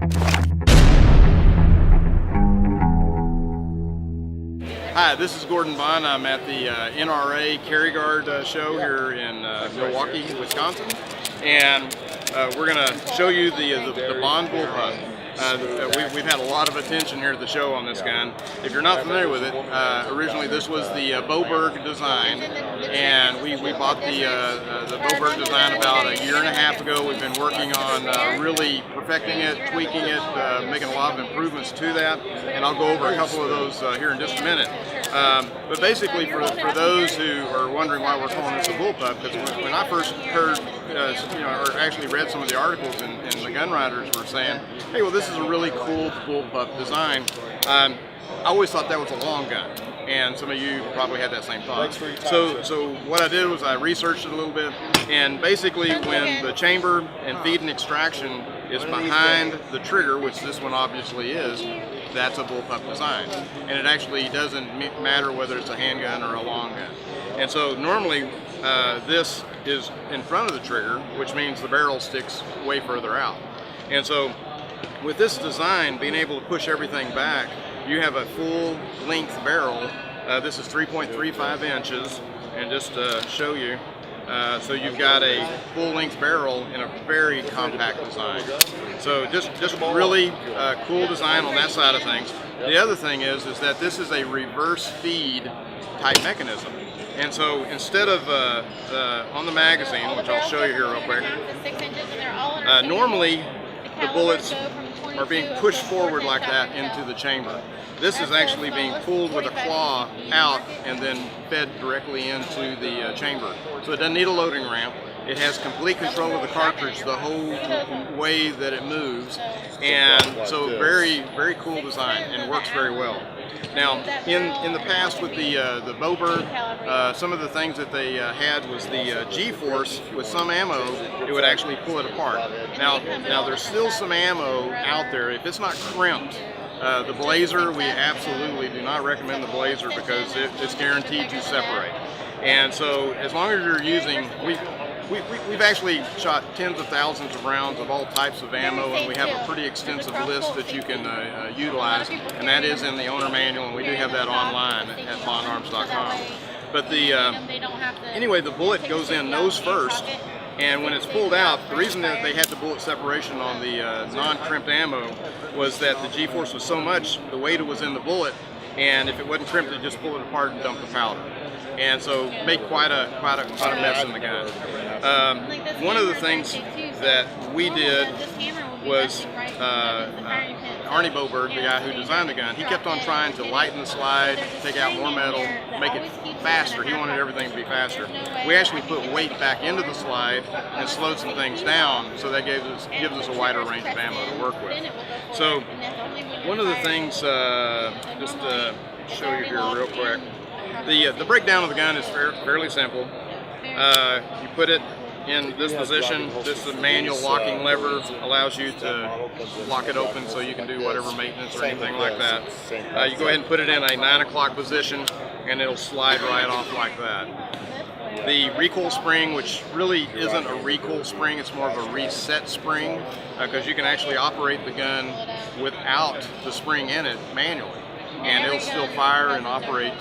Hi, this is Gordon Bond. I'm at the NRA Carry Guard show here in Milwaukee, Wisconsin, and we're going to show you the Bond BullPup. We've had a lot of attention here at the show on this gun. If you're not familiar with it, originally this was the Boberg design, and we bought the Boberg design about a year and a half ago. We've been working on really perfecting it, tweaking it, making a lot of improvements to that, and I'll go over a couple of those here in just a minute. But basically, for those who are wondering why we're calling this a BullPup, because when I first heard, or actually read some of the articles, and the gun writers were saying, hey, well, this is a really cool BullPup design. I always thought that was a long gun, and some of you probably had that same thought. So what I did was I researched it a little bit, and basically when the chamber and feed and extraction is behind the trigger, which this one obviously is, that's a BullPup design. And it actually doesn't matter whether it's a handgun or a long gun. And so normally this is in front of the trigger, which means the barrel sticks way further out. And so with this design, being able to push everything back, you have a full length barrel. This is 3.35 inches, and just to show you, so you've got a full length barrel in a very compact design. So just really cool design on that side of things. The other thing is that this is a reverse feed type mechanism. And so instead of on the magazine, which I'll show you here real quick, normally the bullets are being pushed forward like that into the chamber. This is actually being pulled with a claw out and then fed directly into the chamber. So it doesn't need a loading ramp. It has complete control of the cartridge the whole way that it moves, and so very, very cool design and works very well. Now, in the past with the Boberg, some of the things that they had was the G-force. With some ammo, it would actually pull it apart. Now there's still some ammo out there. If it's not crimped, the Blazer, we absolutely do not recommend the Blazer because it's guaranteed to separate. And so as long as you're using, we've actually shot tens of thousands of rounds of all types of ammo, and we have a pretty extensive list that you can utilize, and that is in the owner manual, and we do have that online at bondarms.com. But anyway, the bullet goes in nose first, and when it's pulled out, the reason that they had the bullet separation on the non-crimped ammo was that the G-force was so much, the weight was in the bullet, and if it wasn't crimped, it just pull it apart and dump the powder. And so make quite a mess in the gun. One of the things that we did was Arnie Boberg, the guy who designed the gun, he kept on trying to lighten the slide, take out more metal, make it faster. He wanted everything to be faster. We actually put weight back into the slide and slowed some things down, so that gives us a wider range of ammo to work with. So one of the things, just to show you here real quick, the breakdown of the gun is fairly simple. You put it in this position. This manual locking lever allows you to lock it open so you can do whatever maintenance or anything like that. You go ahead and put it in a 9 o'clock position, and it'll slide right off like that. The recoil spring, which really isn't a recoil spring, it's more of a reset spring, because you can actually operate the gun without the spring in it manually, and it'll still fire and operate.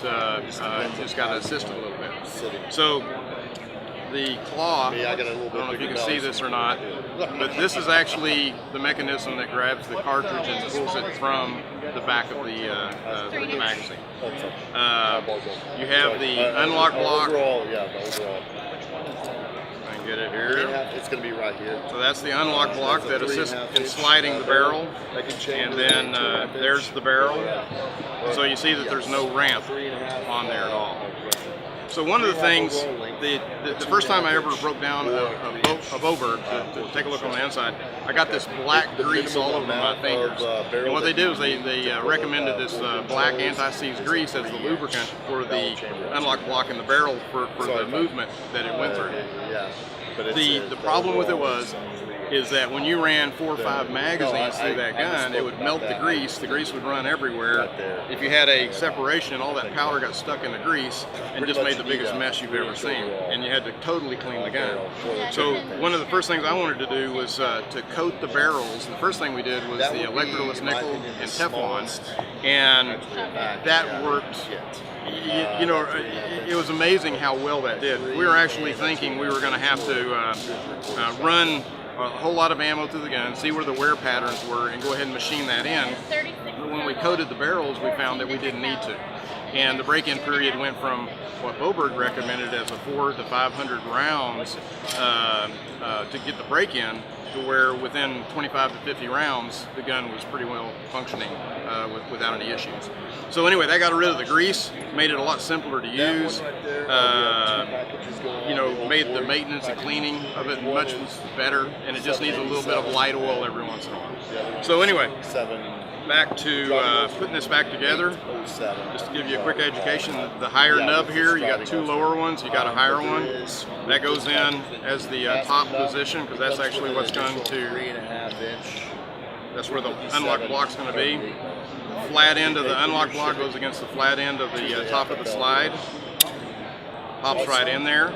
Just got to assist it a little bit. So the claw, I don't know if you can see this or not, but this is actually the mechanism that grabs the cartridge and pulls it from the back of the magazine. You have the unlock block. I can get it here. It's going to be right here. So that's the unlock block that assists in sliding the barrel, and then there's the barrel. So you see that there's no ramp on there at all. So one of the things, the first time I ever broke down a Boberg to take a look on the inside, I got this black grease all over my fingers. And what they did was they recommended this black anti-seize grease as the lubricant for the unlock block in the barrel for the movement that it went through. The problem with it was is that when you ran 4 or 5 magazines through that gun, it would melt the grease would run everywhere. If you had a separation, all that powder got stuck in the grease and just made the biggest mess you've ever seen, and you had to totally clean the gun. So one of the first things I wanted to do was to coat the barrels. The first thing we did was the electroless nickel and Teflon, and that worked. You know, it was amazing how well that did. We were actually thinking we were going to have to run a whole lot of ammo through the gun, see where the wear patterns were, and go ahead and machine that in. But when we coated the barrels, we found that we didn't need to. And the break-in period went from what Boberg recommended as a 400 to 500 rounds to get the break-in, to where within 25 to 50 rounds, the gun was pretty well functioning without any issues. So anyway, that got rid of the grease, made it a lot simpler to use, you know, made the maintenance and cleaning of it much better, and it just needs a little bit of light oil every once in a while. So anyway, back to putting this back together. Just to give you a quick education, the higher nub here, you got 2 lower ones, you got a higher one. That goes in as the top position, because that's actually what's going to, that's where the unlock block's going to be. Flat end of the unlock block goes against the flat end of the top of the slide. Pops right in there.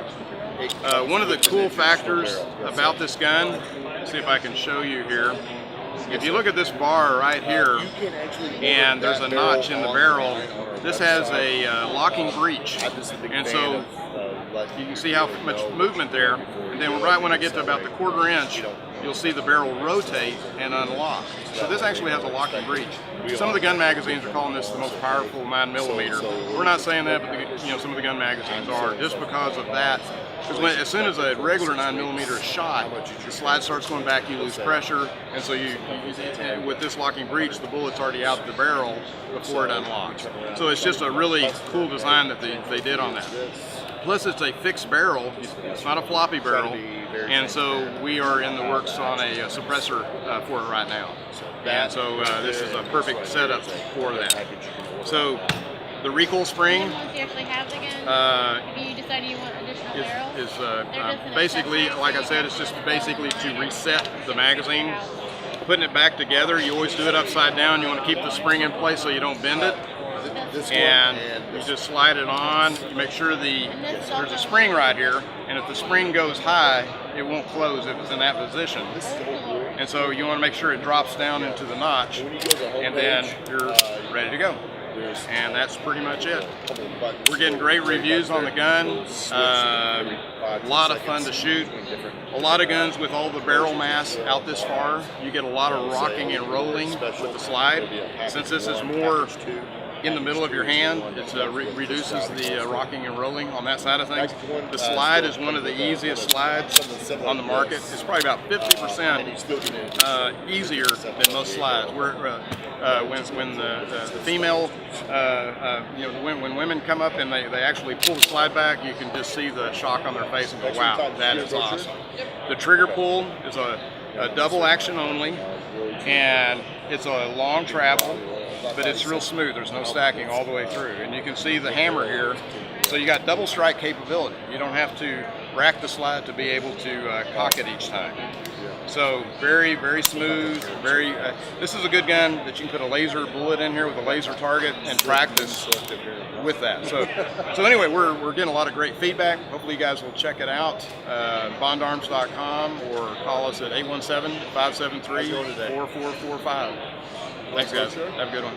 One of the cool factors about this gun, let's see if I can show you here. If you look at this bar right here, and there's a notch in the barrel, this has a locking breech, and so you can see how much movement there. And then right when I get to about the 1/4 inch, you'll see the barrel rotate and unlock. So this actually has a locking breech. Some of the gun magazines are calling this the most powerful 9mm. We're not saying that, but you know, some of the gun magazines are, just because of that. Because as soon as a regular 9mm is shot, the slide starts going back, you lose pressure, and so with this locking breech, the bullet's already out the barrel before it unlocks. So it's just a really cool design that they did on that. Plus it's a fixed barrel, it's not a floppy barrel, and so we are in the works on a suppressor for it right now. And so this is a perfect setup for that. So the recoil spring Once you actually have the gun, if you decide you want additional barrels, is basically, like I said, it's just basically to reset the magazine. Putting it back together, you always do it upside down. You want to keep the spring in place so you don't bend it. And you just slide it on. You make sure there's a spring right here, and if the spring goes high, it won't close if it's in that position. And so you want to make sure it drops down into the notch, and then you're ready to go. And that's pretty much it. We're getting great reviews on the gun. A lot of fun to shoot. A lot of guns with all the barrel mass out this far, you get a lot of rocking and rolling with the slide. Since this is more in the middle of your hand, it reduces the rocking and rolling on that side of things. The slide is one of the easiest slides on the market. It's probably about 50% easier than most slides. When the female, you know, when women come up and they actually pull the slide back, you can just see the shock on their face and go, wow, that is awesome. The trigger pull is a double action only, and it's a long travel, but it's real smooth. There's no stacking all the way through, and you can see the hammer here. So you got double strike capability. You don't have to rack the slide to be able to cock it each time. So very, very smooth. This is a good gun that you can put a laser bullet in here with a laser target and practice with that. So anyway, we're getting a lot of great feedback. Hopefully you guys will check it out. Bondarms.com, or call us at 817-573-4445. Thanks guys. Have a good one.